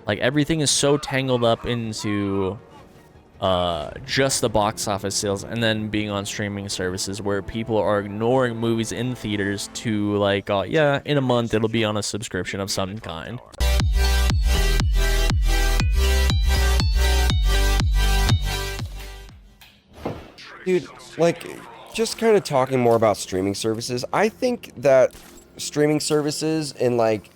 Like, everything is so tangled up into just the box office sales and then being on streaming services where people are ignoring movies in theaters to, like, yeah, in a month it'll be on a subscription of some kind. Dude, like, just kind of talking more about streaming services, I think that streaming services and, like,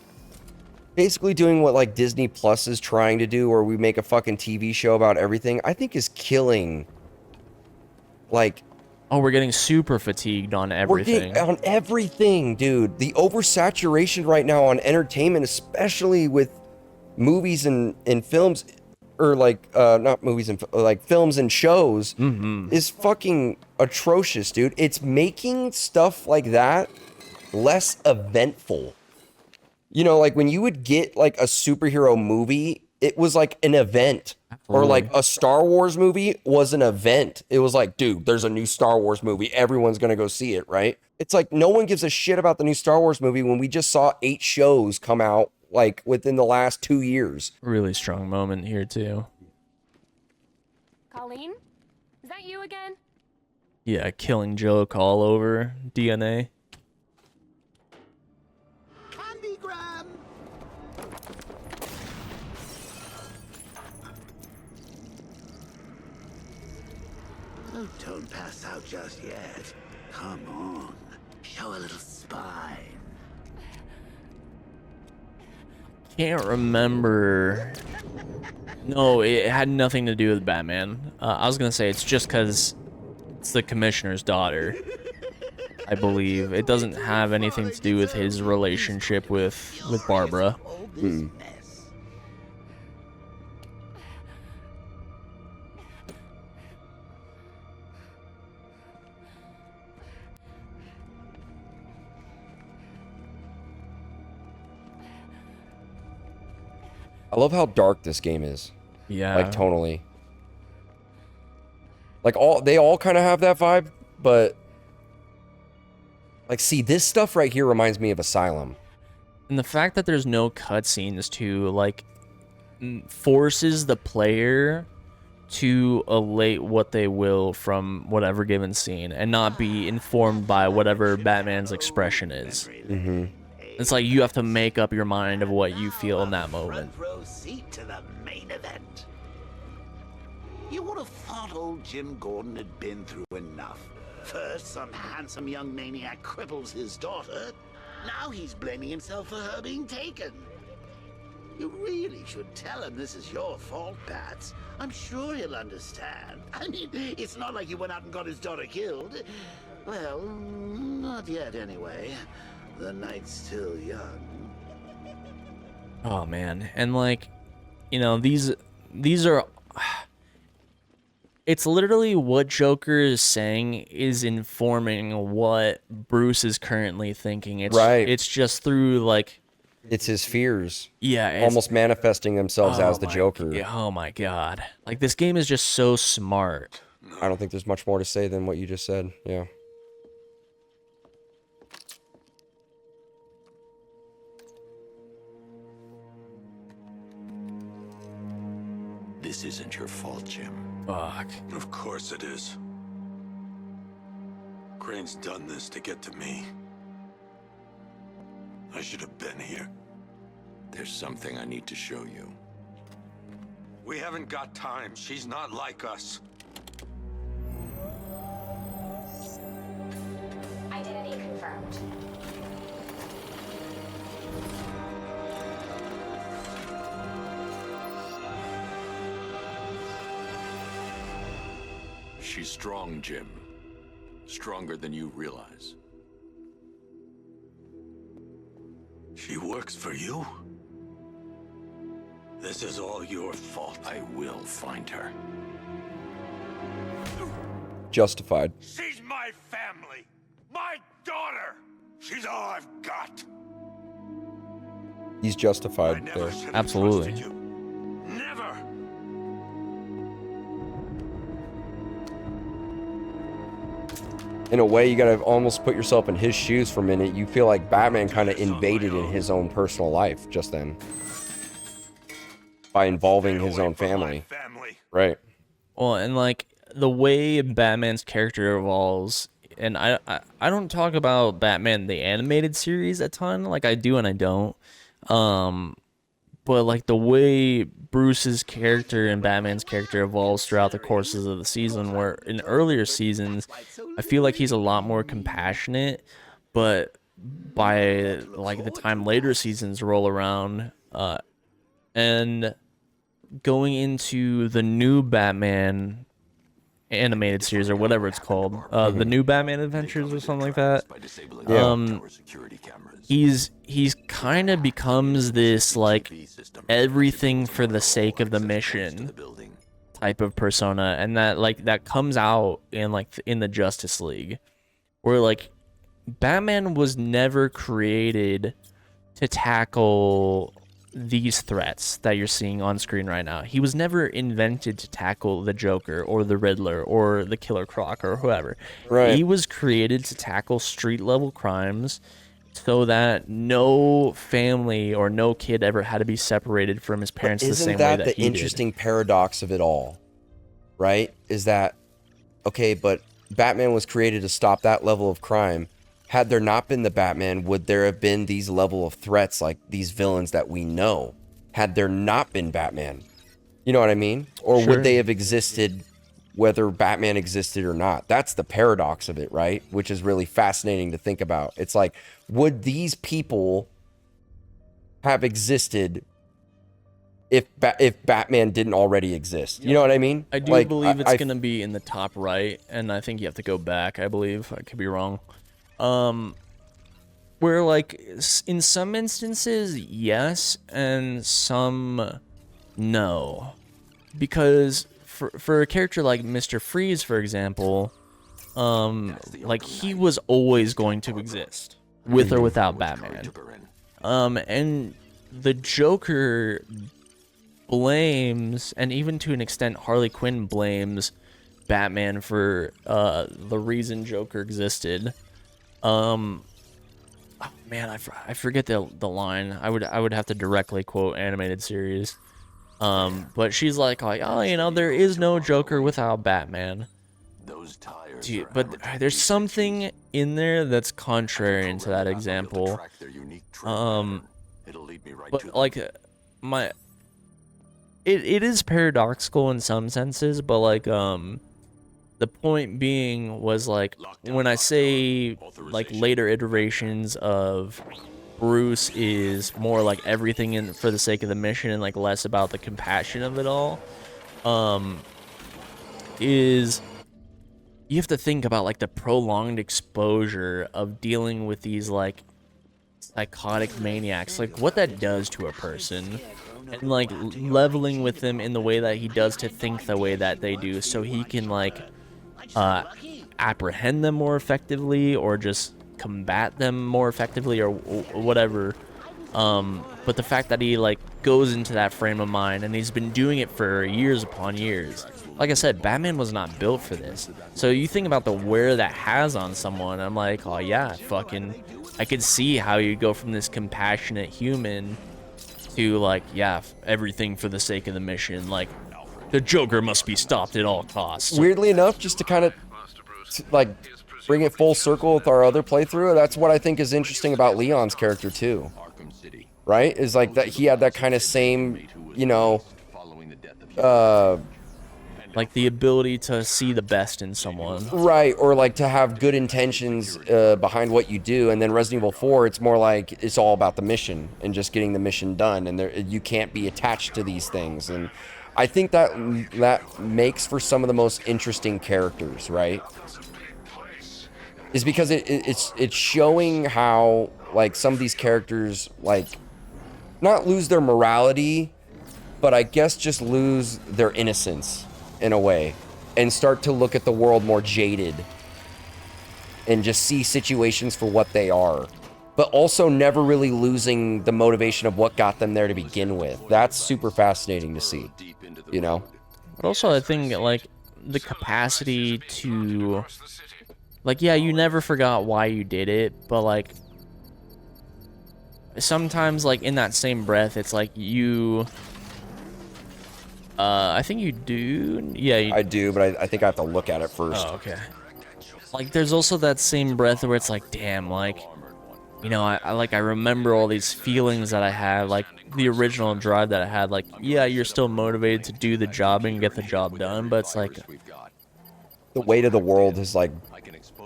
basically doing what, like, Disney Plus is trying to do, where we make a fucking TV show about everything, I think is killing, like... Oh, we're getting super fatigued on everything. We're getting on everything, dude. The oversaturation right now on entertainment, especially with movies and films... or like not movies and like films and shows, is fucking atrocious, dude. It's making stuff like that less eventful. You know, like when you would get like a superhero movie, it was like an event. Or like a Star Wars movie was an event. It was like, dude, there's a new Star Wars movie, everyone's gonna go see it, right? It's like no one gives a shit about the new Star Wars movie when we just saw 8 shows come out like within the last 2 years. Really strong moment here too. Colleen? Is that you again? Yeah, Killing Joke all over DNA. Candygram! Oh, don't pass out just yet. Come on, show a little spine. Can't remember. No, it had nothing to do with Batman. I was gonna say it's just because it's the commissioner's daughter, I believe. It doesn't have anything to do with his relationship with Barbara. I love how dark this game is. Yeah. Like, tonally. Like, they all kind of have that vibe, but... Like, see, this stuff right here reminds me of Asylum. And the fact that there's no cutscenes too, like, forces the player to elate what they will from whatever given scene and not be informed by whatever Batman's expression is. It's like you have to make up your mind of what you feel in that moment. Front row seat to the main event. You would have thought old Jim Gordon had been through enough. First, some handsome young maniac cripples his daughter. Now he's blaming himself for her being taken. You really should tell him this is your fault, Bats. I'm sure he'll understand. I mean, it's not like you went out and got his daughter killed. Well, not yet anyway. The night's still young. Oh man, and like, you know, these are, it's literally what Joker is saying is informing what Bruce is currently thinking. It's right. It's just through like, it's his fears. Yeah, almost manifesting themselves as the Joker. Oh my god, like this game is just so smart. I don't think there's much more to say than what you just said. Yeah. This isn't your fault, Jim. Fuck. Of course it is. Crane's done this to get to me. I should have been here. There's something I need to show you. We haven't got time. She's not like us. Identity confirmed. She's strong, Jim. Stronger than you realize. She works for you? This is all your fault. I will find her. Justified. She's my family! My daughter! She's all I've got! He's justified there. Absolutely. Never! In a way, you gotta almost put yourself in his shoes for a minute. You feel like Batman kind of invaded in his own personal life just then. by involving his own family. Right. Well, and like the way Batman's character evolves, and I don't talk about Batman the animated series a ton, like I do and I don't. But like the way Bruce's character and Batman's character evolves throughout the courses of the season, where in earlier seasons, I feel like he's a lot more compassionate, but by like the time later seasons roll around, and going into the new Batman animated series or whatever it's called, the new Batman Adventures or something like that. He's kind of becomes this like everything for the sake of the mission type of persona, and that comes out in the Justice League, where like Batman was never created to tackle these threats that you're seeing on screen right now. He was never invented to tackle the Joker or the Riddler or the Killer Croc or whoever. Right. He was created to tackle street level crimes so that no family or no kid ever had to be separated from his parents the same way that he did. Isn't that the interesting paradox of it all? Right? Is that, okay, but Batman was created to stop that level of crime. Had there not been the Batman, would there have been these level of threats like these villains that we know? Had there not been Batman? You know what I mean? Or Sure. would they have existed whether Batman existed or not? That's the paradox of it, right? Which is really fascinating to think about. It's like, would these people have existed if Batman didn't already exist? You know what I mean? I do Like, believe it's going to be in the top right, and I think you have to go back, I believe. I could be wrong. Where like in some instances yes and some no, because for a character like Mr. Freeze, for example, like he was always going to exist with or without Batman. And the Joker blames, and even to an extent Harley Quinn blames Batman for the reason Joker existed. Oh, man, I forget the line. I would have to directly quote animated series. But she's like, oh, you know, there is no Joker without Batman. Dude, but there's something in there that's contrary to that example. But like it is paradoxical in some senses, but like the point being was like when I say like later iterations of Bruce is more like everything in for the sake of the mission and like less about the compassion of it all, is you have to think about like the prolonged exposure of dealing with these like psychotic maniacs, like what that does to a person, and like leveling with them in the way that he does to think the way that they do, so he can like apprehend them more effectively or just combat them more effectively or whatever. But the fact that he like goes into that frame of mind, and he's been doing it for years upon years. Like I said, Batman was not built for this. So you think about the wear that has on someone, I'm like, oh yeah, fucking, I could see how you go from this compassionate human to like, yeah, everything for the sake of the mission. Like, the Joker must be stopped at all costs. Weirdly enough, just to kind of like bring it full circle with our other playthrough, that's what I think is interesting about Leon's character too. Right? Is like that he had that kind of same, you know, like the ability to see the best in someone. right, or like to have good intentions behind what you do. And then Resident Evil 4, it's more like it's all about the mission and just getting the mission done, and you can't be attached to these things. And I think that makes for some of the most interesting characters, right? Is because it's showing how like some of these characters like not lose their morality, but I guess just lose their innocence in a way, and start to look at the world more jaded and just see situations for what they are, but also never really losing the motivation of what got them there to begin with. That's super fascinating to see, you know? But also I think like the capacity to like, yeah, you never forgot why you did it, but like sometimes like in that same breath, it's like you I think you do. Yeah. I do, but I think I have to look at it first. Oh, okay. Like, there's also that same breath where it's like, damn, like, you know, I remember all these feelings that I had, like the original drive that I had. Like, yeah, you're still motivated to do the job and get the job done, but it's like, The weight of the world is like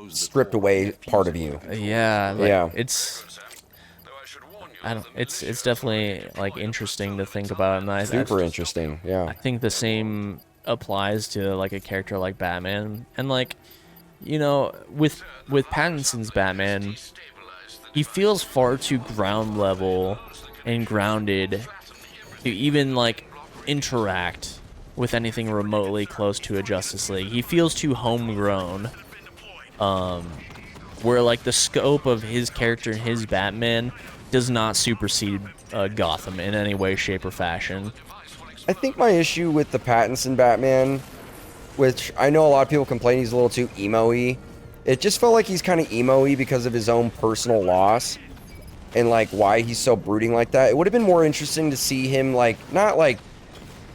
stripped away part of you. yeah, like, Yeah. it's definitely like interesting to think about, and Super interesting. I Yeah. think the same applies to like a character like Batman, and like, you know, with Pattinson's Batman, he feels far too ground level and grounded to even like interact with anything remotely close to a Justice League. He feels too homegrown. Where like the scope of his character and his Batman does not supersede Gotham in any way, shape, or fashion. I think my issue with the Pattinson Batman, which I know a lot of people complain he's a little too emo-y, it just felt like he's kind of emo-y because of his own personal loss and like why he's so brooding like that. It would have been more interesting to see him like, not like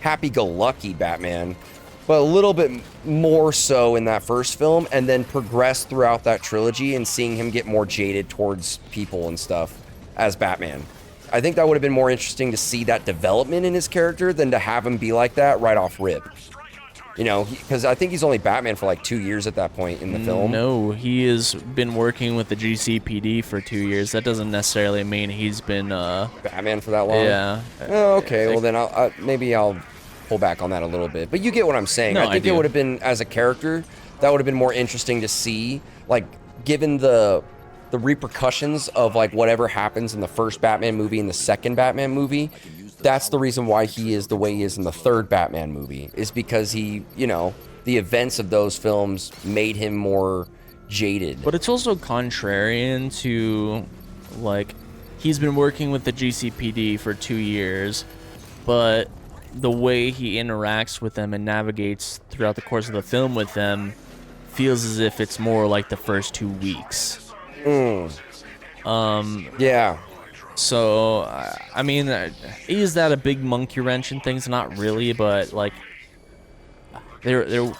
happy-go-lucky Batman, but a little bit more so in that first film, and then progress throughout that trilogy and seeing him get more jaded towards people and stuff as Batman. I think that would have been more interesting to see that development in his character than to have him be like that right off rip. You know, because I think he's only Batman for like 2 years at that point in the film. No, he has been working with the GCPD for 2 years. That doesn't necessarily mean he's been Batman for that long? yeah. Oh, okay, well then maybe I'll pull back on that a little bit. But you get what I'm saying. No, I think I it do. would have been, as a character, that would have been more interesting to see, like, given the repercussions of like whatever happens in the first Batman movie and the second Batman movie. That's the reason why he is the way he is in the third Batman movie, is because he, you know, the events of those films made him more jaded. But it's also contrarian to, like, he's been working with the GCPD for 2 years, but the way he interacts with them and navigates throughout the course of the film with them feels as if it's more like the first 2 weeks. Yeah. So, I mean, is that a big monkey wrench in things? Not really, but like, there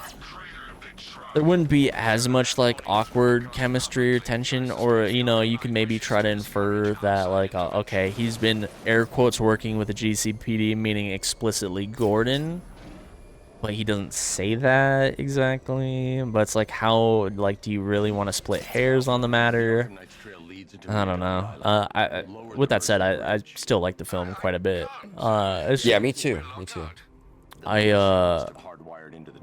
wouldn't be as much like awkward chemistry or tension, or you know, you could maybe try to infer that like, okay, he's been air quotes working with the GCPD, meaning explicitly Gordon, but he doesn't say that exactly. But it's like, how like do you really want to split hairs on the matter? I don't know. With that said, I still like the film quite a bit. Yeah, me too. Me too. I've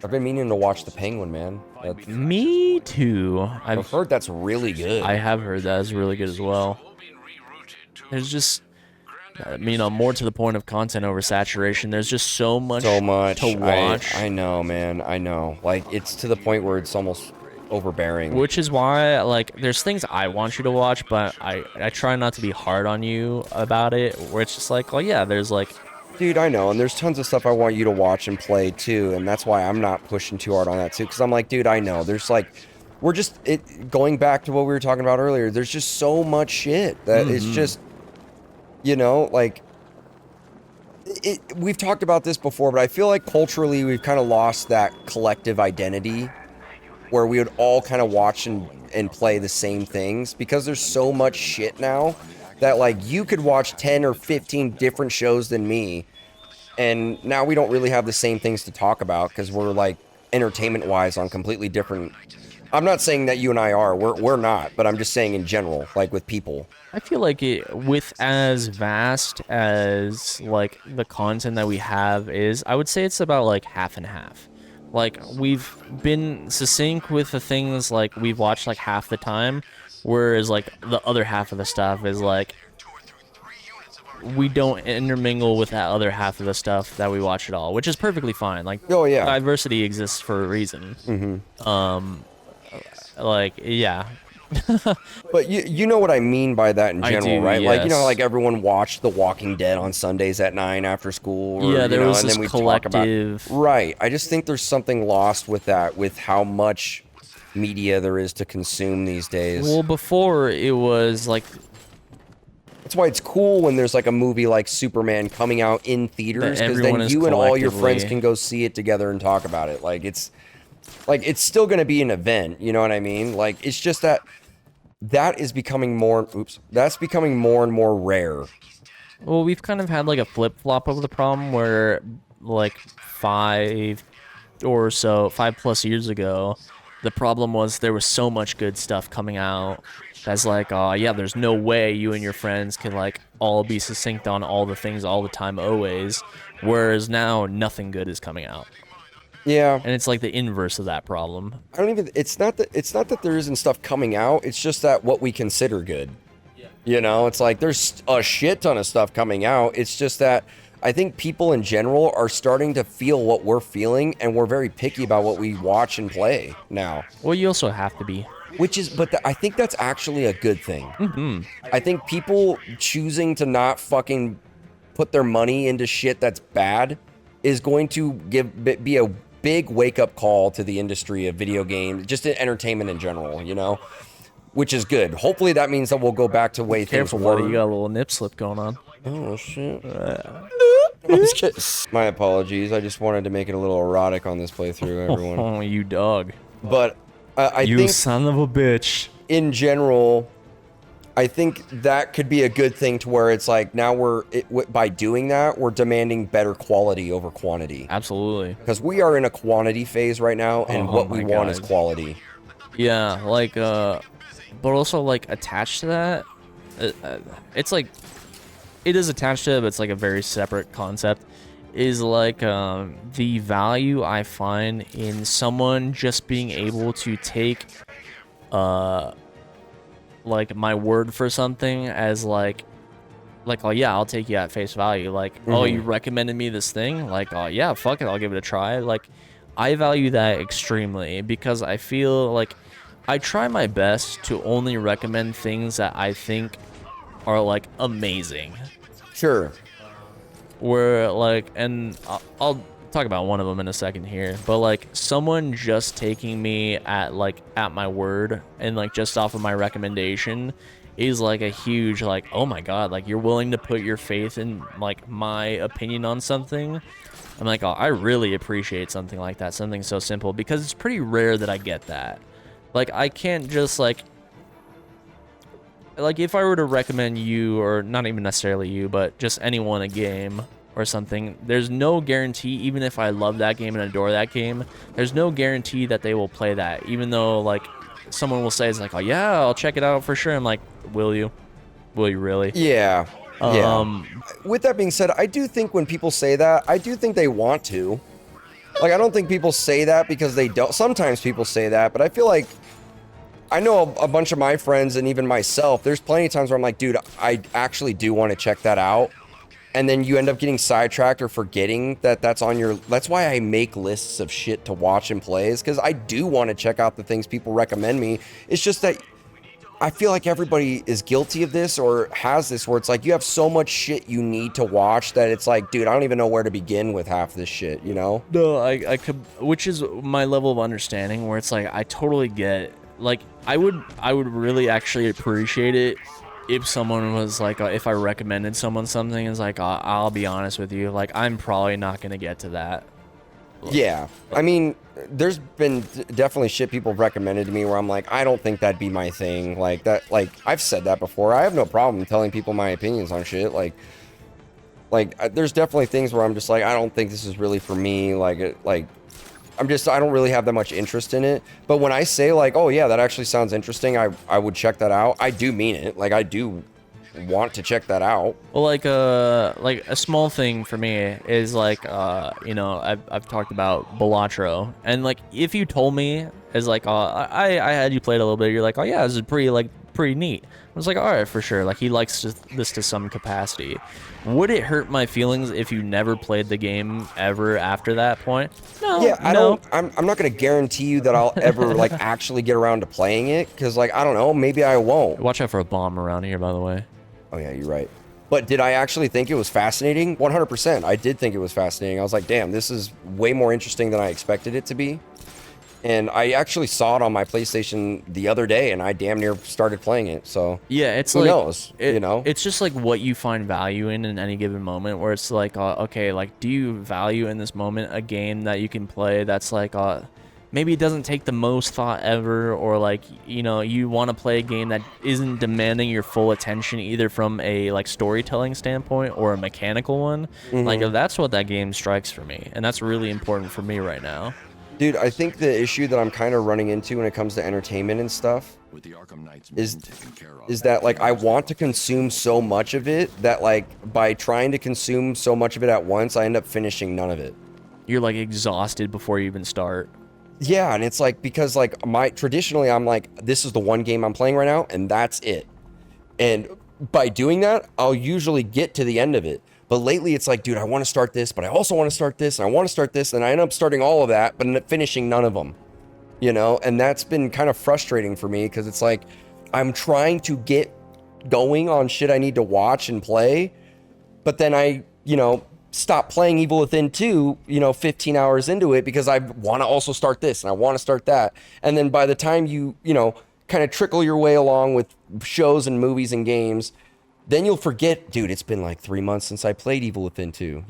been meaning to watch The Penguin, man. Me too. I've heard that's really good. I have heard that is really good as well. There's just, you know, more to the point of content oversaturation. There's just so much to watch. I know, man. I know. Like, it's to the point where it's almost overbearing. Which is why, like, there's things I want you to watch, but I try not to be hard on you about it, where it's just like, oh yeah, there's like... Dude, I know, and there's tons of stuff I want you to watch and play too, and that's why I'm not pushing too hard on that too, because I'm like, dude, I know, there's like, we're just, going back to what we were talking about earlier, there's just so much shit that it's just, you know, like, we've talked about this before, but I feel like culturally we've kind of lost that collective identity where we would all kind of watch and play the same things, because there's so much shit now that like you could watch 10 or 15 different shows than me, and now we don't really have the same things to talk about because we're like entertainment wise on completely different. I'm not saying that you and I are, we're not, but I'm just saying in general, like with people. I feel like with as vast as like the content that we have is, I would say it's about like half and half. Like, we've been succinct with the things like we've watched like half the time, whereas like the other half of the stuff is like we don't intermingle with that other half of the stuff that we watch at all, which is perfectly fine. Like, oh yeah, diversity exists for a reason. Like, yeah. But you know what I mean by that in general, do, right? yes. Like, you know, like everyone watched The Walking Dead on Sundays at 9 after school. Or, Yeah, there was and this then we collective... talk about, right. I just think there's something lost with that, with how much media there is to consume these days. Well, before it was like... That's why it's cool when there's like a movie like Superman coming out in theaters, because everyone then is you and all your friends collectively- can go see it together and talk about it. Like it's still going to be an event, you know what I mean? Like it's just that is becoming more that's becoming more and more rare. Well, we've kind of had like a flip-flop of the problem where like 5+ years ago, the problem was there was so much good stuff coming out that's like, yeah, there's no way you and your friends can like all be succinct on all the things all the time always, whereas now nothing good is coming out. Yeah. And it's like the inverse of that problem. It's not that there isn't stuff coming out, it's just that what we consider good. You know, it's like there's a shit ton of stuff coming out. It's just that I think people in general are starting to feel what we're feeling, and we're very picky about what we watch and play now. Well, you also have to be. I think that's actually a good thing. I think people choosing to not fucking put their money into shit that's bad is going to be a big wake-up call to the industry of video games, just in entertainment in general, you know? Which is good. Hopefully that means that we'll go back to way things Careful, were. buddy. You got a little nip slip going on. Oh, shit. My apologies. I just wanted to make it a little erotic on this playthrough, everyone. Oh, you dog. But I You think son of a bitch. in general, I think that could be a good thing to where it's like now by doing that, we're demanding better quality over quantity. Absolutely. Because we are in a quantity phase right now, and Oh what we my want is God. quality. Yeah, like, but also, like, attached to that, it's like, it is attached to it, but it's like a very separate concept, is like, the value I find in someone just being able to take, like, my word for something as, like, oh, yeah, I'll take you at face value. Like, oh, you recommended me this thing? Like, oh, yeah, fuck it, I'll give it a try. Like, I value that extremely because I feel like I try my best to only recommend things that I think are, like, amazing. Sure. Where, like, and I'll talk about one of them in a second here, but, like, someone just taking me at my word and, like, just off of my recommendation is, like, a huge, like, oh my God, like, you're willing to put your faith in, like, my opinion on something. I'm like, oh, I really appreciate something like that, something so simple, because it's pretty rare that I get that. Like, I can't just, like, if I were to recommend you, or not even necessarily you, but just anyone a game or something, there's no guarantee, even if I love that game and adore that game, there's no guarantee that they will play that, even though, like, someone will say, it's like, oh, yeah, I'll check it out for sure. I'm like, will you? Will you really? Yeah. Yeah. With that being said, I do think when people say that, I do think they want to. Like, I don't think people say that because they don't. Sometimes people say that, but I feel like I know a bunch of my friends and even myself, there's plenty of times where I'm like, dude, I actually do want to check that out. And then you end up getting sidetracked or forgetting that that's on your... That's why I make lists of shit to watch and play, is because I do want to check out the things people recommend me. It's just that I feel like everybody is guilty of this or has this, where it's like you have so much shit you need to watch that it's like, dude, I don't even know where to begin with half this shit, you know? No, I could, which is my level of understanding, where it's like, I totally get, like, I would really actually appreciate it if someone was like, if I recommended someone something, is like, I'll be honest with you, like, I'm probably not going to get to that. Yeah. I mean, there's been definitely shit people have recommended to me where I'm like, I don't think that'd be my thing. Like, that, like, I've said that before. I have no problem telling people my opinions on shit. Like, there's definitely things where I'm just like, I don't think this is really for me. Like, I don't really have that much interest in it. But when I say, like, oh, yeah, that actually sounds interesting, I would check that out, I do mean it. Like, I do want to check that out. Well, like a small thing for me is, like, you know, I've talked about Balatro, and, like, if you told me, is like, I had you play it a little bit, you're like, oh yeah, this is pretty neat. I was like, all right, for sure. Like, he likes this to some capacity. Would it hurt my feelings if you never played the game ever after that point? No. Yeah, no. I'm not gonna guarantee you that I'll ever like actually get around to playing it, because, like, I don't know, maybe I won't. Watch out for a bomb around here, by the way. Oh yeah, you're right. But did I actually think it was fascinating? 100%. I did think it was fascinating. I was like, damn, this is way more interesting than I expected it to be. And I actually saw it on my PlayStation the other day, and I damn near started playing it. So Yeah, it's who like knows? You know, it's just like what you find value in any given moment. Where it's like, okay, like do you value in this moment a game that you can play that's like, maybe it doesn't take the most thought ever, or like you want to play a game that isn't demanding your full attention either from a like storytelling standpoint or a mechanical one. Like that's what that game strikes for me, and that's really important for me right now. dude, I think the issue that I'm kind of running into when it comes to entertainment and stuff With the Arkham Knight's is mission taken care of, is that like I want to consume so much of it that like by trying to consume so much of it at once, I end up finishing none of it. You're like exhausted before you even start. Yeah, and it's like because like traditionally I'm like, this is the one game I'm playing right now and that's it. And by doing that, I'll usually get to the end of it. But lately it's like, dude, I want to start this, but I also want to start this, and I want to start this, and I end up starting all of that, but end up finishing none of them. And that's been kind of frustrating for me because it's like I'm trying to get going on shit I need to watch and play, but then I, stop playing Evil Within 2, 15 hours into it because I want to also start this and I want to start that. And then by the time you kind of trickle your way along with shows and movies and games, then you'll forget, dude, it's been like 3 months since I played Evil Within 2,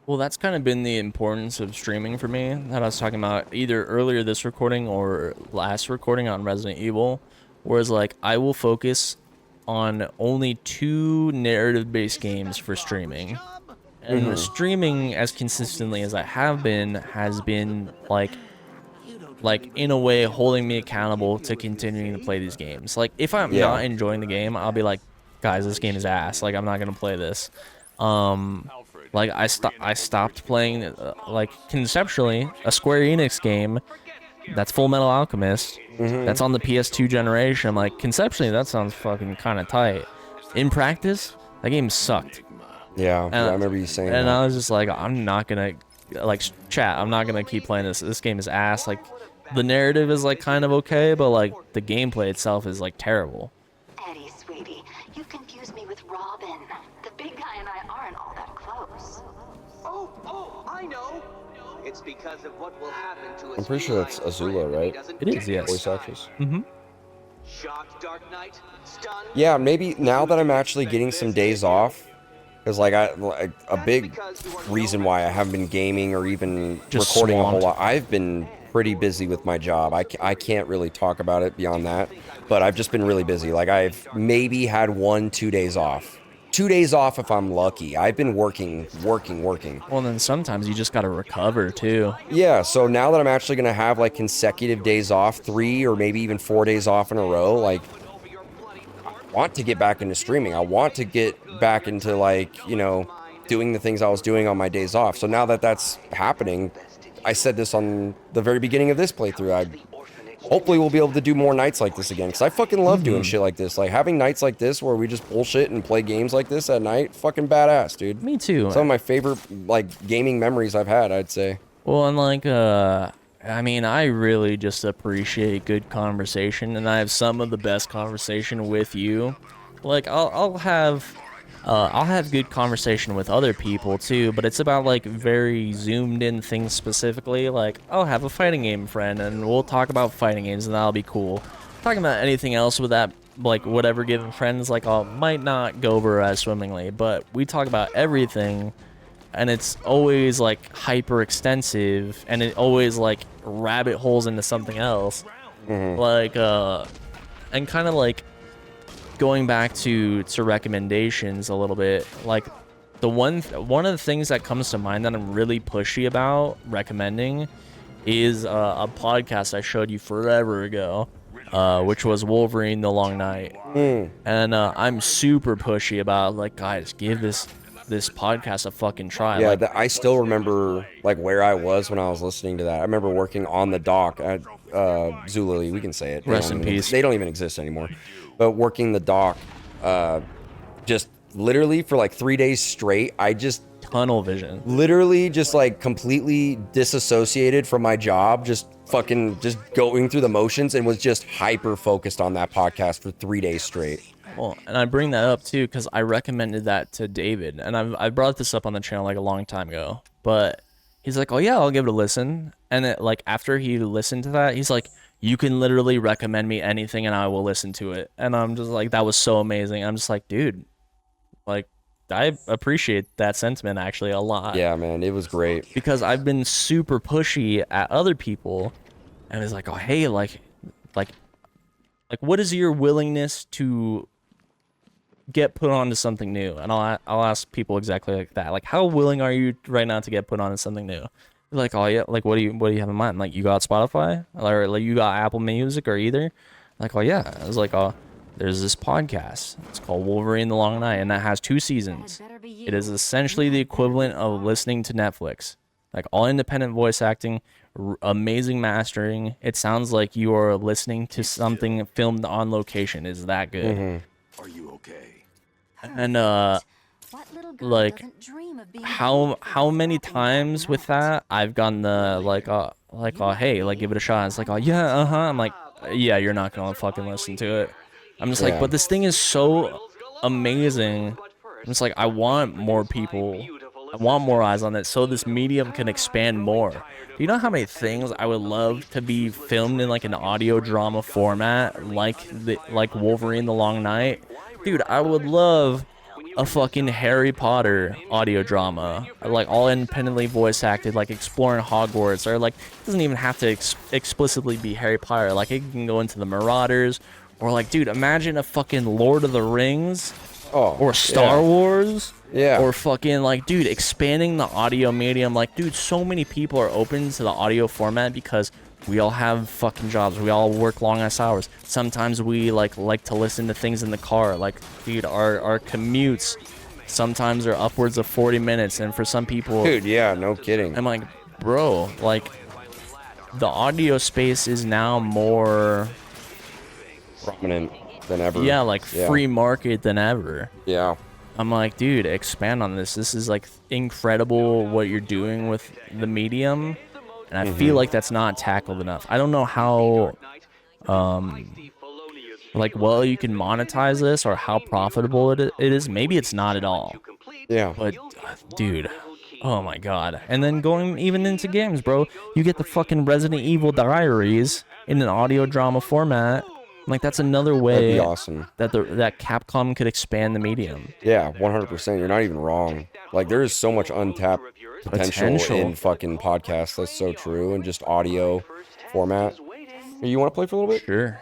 Well, that's kind of been the importance of streaming for me that I was talking about either earlier this recording or last recording on Resident Evil, whereas like I will focus on only 2 narrative-based games for streaming. And streaming as consistently as I have been has been like in a way holding me accountable to continuing to play these games. Like if I'm not enjoying the game, I'll be like, guys, this game is ass. Like I'm not gonna play this. Like I stopped playing like conceptually a Square Enix game that's Full Metal Alchemist. That's on the PS2 generation. I'm like, conceptually that sounds fucking kind of tight. In practice, that game sucked. Yeah, I remember you saying and that. I was just like, I'm not gonna like chat. I'm not gonna keep playing this. This game is ass. Like the narrative is like kind of okay, but like the gameplay itself is like terrible. Eddie, sweetie, you confused me with Robin. The big guy and I aren't all that close. Oh, I know. It's because of what will happen to us. I'm pretty sure that's Azula, right? It is, yes. Voice actress. Shocked, Dark Knight, stunned. Yeah, maybe now that I'm actually getting some days off, because like a big reason why I haven't been gaming or even Just recording a swamped. whole lot. I've been pretty busy with my job. I can't really talk about it beyond that, but I've just been really busy. Like I've maybe had 1-2 days off. 2 days off if I'm lucky. I've been working. Well, then sometimes you just gotta recover too. Yeah, so now that I'm actually gonna have like consecutive days off, 3 or maybe even 4 days off in a row, like I want to get back into streaming. I want to get back into like, doing the things I was doing on my days off. So now that that's happening, I said this on the very beginning of this playthrough. Hopefully we'll be able to do more nights like this again, because I fucking love doing shit like this. Like having nights like this where we just bullshit and play games like this at night, fucking badass, dude. Me too. Some of my favorite like gaming memories I've had, I'd say. Well, and like, I mean, I really just appreciate good conversation, and I have some of the best conversation with you. Like, I'll have good conversation with other people too, but it's about like very zoomed in things specifically. Like, I'll have a fighting game friend, and we'll talk about fighting games, and that'll be cool. Talking about anything else with that, like whatever given friends, like, might not go over as swimmingly, but we talk about everything. And it's always like hyper extensive, and it always like rabbit holes into something else. Like and kind of like going back to recommendations a little bit, like one of the things that comes to mind that I'm really pushy about recommending is a podcast I showed you forever ago, which was Wolverine: The Long Night. And I'm super pushy about like, guys, give this podcast a fucking try. Yeah, Like, I still remember like where I was when I was listening to that. I remember working on the dock at Zulily. We can say it. Rest in peace. They don't even exist anymore. But working the dock, just literally for like 3 days straight, I just tunnel vision. literally just like completely disassociated from my job, just fucking just going through the motions, and was just hyper focused on that podcast for 3 days straight. Well, and I bring that up too because I recommended that to David, and I brought this up on the channel like a long time ago. But He's like, oh yeah, I'll give it a listen. And then, like, after he listened to that, he's like, you can literally recommend me anything and I will listen to it. And I'm just like, that was so amazing. I'm just like, dude, like, I appreciate that sentiment actually a lot. Yeah, man, it was great. Because I've been super pushy at other people, and it's like, oh hey, like, what is your willingness to get put onto something new? And I'll ask people exactly like that. Like, how willing are you right now to get put onto something new? They're like, oh yeah, like what do you have in mind? Like, you got Spotify, or like you got Apple Music, or either? Like, oh yeah. I was like, oh, there's this podcast. It's called Wolverine: The Long Night, and that has 2 seasons. It is essentially the equivalent of listening to Netflix. Like, all independent voice acting, amazing mastering. It sounds like you are listening to something filmed on location. Is that good? Are you okay? And like, how many times with that I've gotten the like oh hey, like, give it a shot. It's like, oh yeah, I'm like, yeah, you're not gonna fucking listen to it. I'm just like, but this thing is so amazing. I'm just like, I want more people. I want more eyes on it so this medium can expand more. Do you know how many things I would love to be filmed in like an audio drama format, like Wolverine: The Long Night? Dude, I would love a fucking Harry Potter audio drama, like all independently voice acted, like exploring Hogwarts, or like, it doesn't even have to explicitly be Harry Potter. Like, it can go into the Marauders, or like, dude, imagine a fucking Lord of the Rings, or Star Wars. Yeah. Or fucking, like, dude, expanding the audio medium. Like, dude, so many people are open to the audio format because we all have fucking jobs. We all work long ass hours. Sometimes we like to listen to things in the car. Like, dude, our commutes sometimes are upwards of 40 minutes, and for some people, Dude, yeah, no kidding. I'm like, bro, like, the audio space is now more Prominent than ever. yeah, like, free market than ever. Yeah. I'm like, dude, expand on this. This is like incredible what you're doing with the medium, and I feel like that's not tackled enough. I don't know how like, well, you can monetize this, or how profitable it is. Maybe it's not at all. Yeah. But dude, oh my god. And then going even into games, bro, you get the fucking Resident Evil Diaries in an audio drama format. Like, that's another way That'd be awesome. that that Capcom could expand the medium. Yeah, 100%. You're not even wrong. Like, there is so much untapped potential in fucking podcasts. That's so true. And just audio format. You want to play for a little bit? Sure.